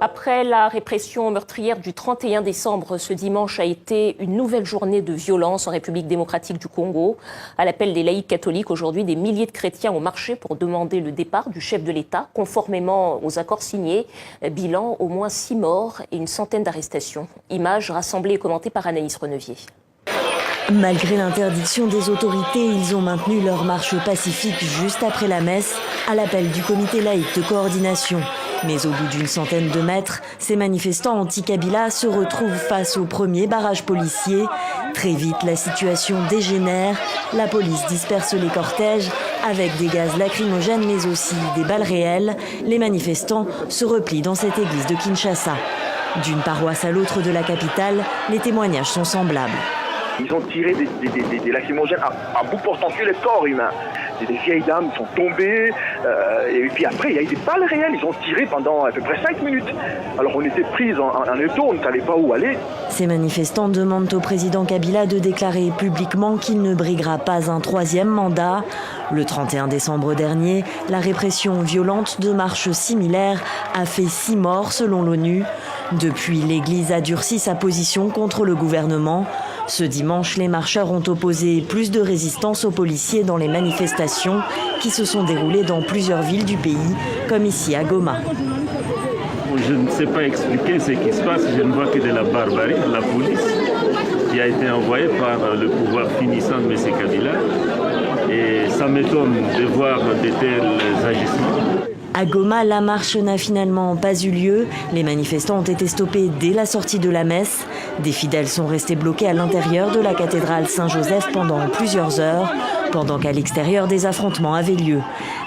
Après la répression meurtrière du 31 décembre, ce dimanche a été une nouvelle journée de violence en République démocratique du Congo. À l'appel des laïcs catholiques, aujourd'hui, des milliers de chrétiens ont marché pour demander le départ du chef de l'État, conformément aux accords signés. Bilan, au moins 6 morts et une centaine d'arrestations. Images rassemblées et commentées par Anaïs Renevier. Malgré l'interdiction des autorités, ils ont maintenu leur marche pacifique juste après la messe, à l'appel du comité laïque de coordination. Mais au bout d'une centaine de mètres, ces manifestants anti-Kabila se retrouvent face au premier barrage policier. Très vite, la situation dégénère. La police disperse les cortèges avec des gaz lacrymogènes mais aussi des balles réelles. Les manifestants se replient dans cette église de Kinshasa. D'une paroisse à l'autre de la capitale, les témoignages sont semblables. Ils ont tiré des lacrymogènes à bout portant sur les corps humains. Des vieilles dames sont tombées, et puis après il y a eu des balles réelles, ils ont tiré pendant à peu près 5 minutes. Alors on était pris en étau, on ne savait pas où aller. Ces manifestants demandent au président Kabila de déclarer publiquement qu'il ne briguera pas un 3e mandat. Le 31 décembre dernier, la répression violente de marches similaires a fait 6 morts selon l'ONU. Depuis, l'Église a durci sa position contre le gouvernement. Ce dimanche, les marcheurs ont opposé plus de résistance aux policiers dans les manifestations qui se sont déroulées dans plusieurs villes du pays, comme ici à Goma. Je ne sais pas expliquer ce qui se passe, je ne vois que de la barbarie, la police qui a été envoyée par le pouvoir finissant de M. Kabila. Et ça m'étonne de voir de tels agissements. À Goma, la marche n'a finalement pas eu lieu. Les manifestants ont été stoppés dès la sortie de la messe. Des fidèles sont restés bloqués à l'intérieur de la cathédrale Saint-Joseph pendant plusieurs heures, pendant qu'à l'extérieur, des affrontements avaient lieu.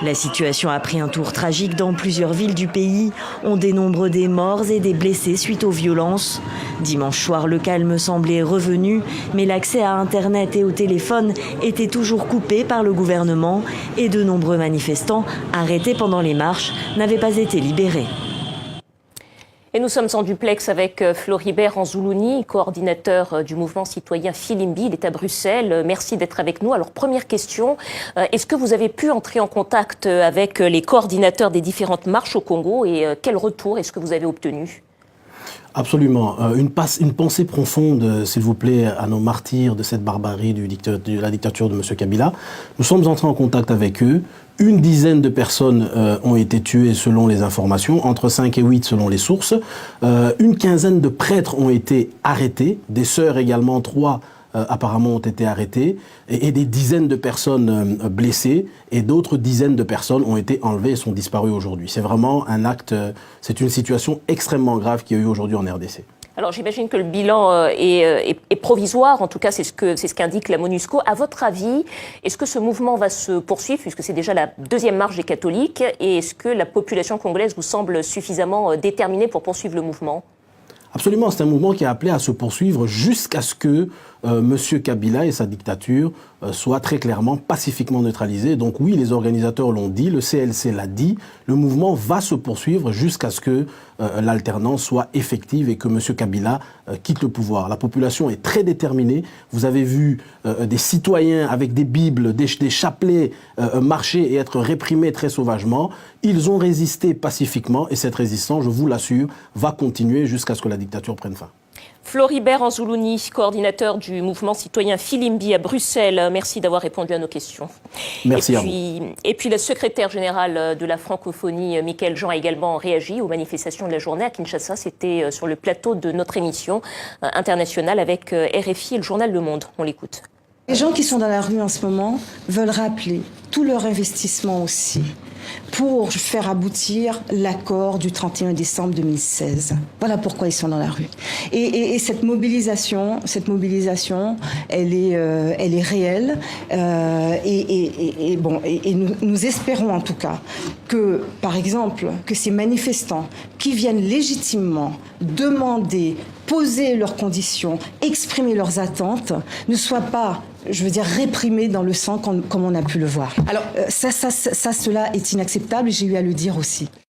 La situation a pris un tour tragique dans plusieurs villes du pays. On dénombre des morts et des blessés suite aux violences. Dimanche soir, le calme semblait revenu, mais l'accès à Internet et au téléphone était toujours coupé par le gouvernement et de nombreux manifestants arrêtés pendant les marches n'avaient pas été libérés. Et nous sommes en duplex avec Floribert Anzoulouni, coordinateur du mouvement citoyen Filimbi. Il est à Bruxelles. Merci d'être avec nous. Alors, première question, est-ce que vous avez pu entrer en contact avec les coordinateurs des différentes marches au Congo et quel retour est-ce que vous avez obtenu ? Absolument. Une pensée profonde, s'il vous plaît, à nos martyrs de cette barbarie de la dictature de M. Kabila. Nous sommes entrés en contact avec eux. Une dizaine de personnes ont été tuées selon les informations, entre 5 et 8 selon les sources. Une quinzaine de prêtres ont été arrêtés, des sœurs également, 3 apparemment ont été arrêtées, et des dizaines de personnes blessées, et d'autres dizaines de personnes ont été enlevées et sont disparues aujourd'hui. C'est vraiment un acte, c'est une situation extrêmement grave qu'il y a eu aujourd'hui en RDC. Alors j'imagine que le bilan est provisoire, en tout cas c'est ce qu'indique la MONUSCO. À votre avis, est-ce que ce mouvement va se poursuivre, puisque c'est déjà la 2e marche des catholiques, et est-ce que la population congolaise vous semble suffisamment déterminée pour poursuivre le mouvement ? Absolument, c'est un mouvement qui est appelé à se poursuivre jusqu'à ce que M. Kabila et sa dictature soient très clairement, pacifiquement neutralisés. Donc oui, les organisateurs l'ont dit, le CLC l'a dit, le mouvement va se poursuivre jusqu'à ce que l'alternance soit effective et que M. Kabila quitte le pouvoir. La population est très déterminée. Vous avez vu des citoyens avec des bibles, des chapelets marcher et être réprimés très sauvagement. Ils ont résisté pacifiquement et cette résistance, je vous l'assure, va continuer jusqu'à ce que la dictature prenne fin. Floribert Anzoulouni, coordinateur du mouvement citoyen Filimbi à Bruxelles. Merci d'avoir répondu à nos questions. Merci à vous. Et puis le secrétaire général de la francophonie, Michaël Jean, a également réagi aux manifestations de la journée à Kinshasa. C'était sur le plateau de notre émission internationale avec RFI et le journal Le Monde. On l'écoute. Les gens qui sont dans la rue en ce moment veulent rappeler tout leur investissement aussi pour faire aboutir l'accord du 31 décembre 2016. Voilà pourquoi ils sont dans la rue. Et cette mobilisation, elle est réelle. Et nous espérons en tout cas que, par exemple, que ces manifestants qui viennent légitimement demander, poser leurs conditions, exprimer leurs attentes, ne soient pas, réprimés dans le sang comme on a pu le voir. Alors, cela est inacceptable et j'ai eu à le dire aussi.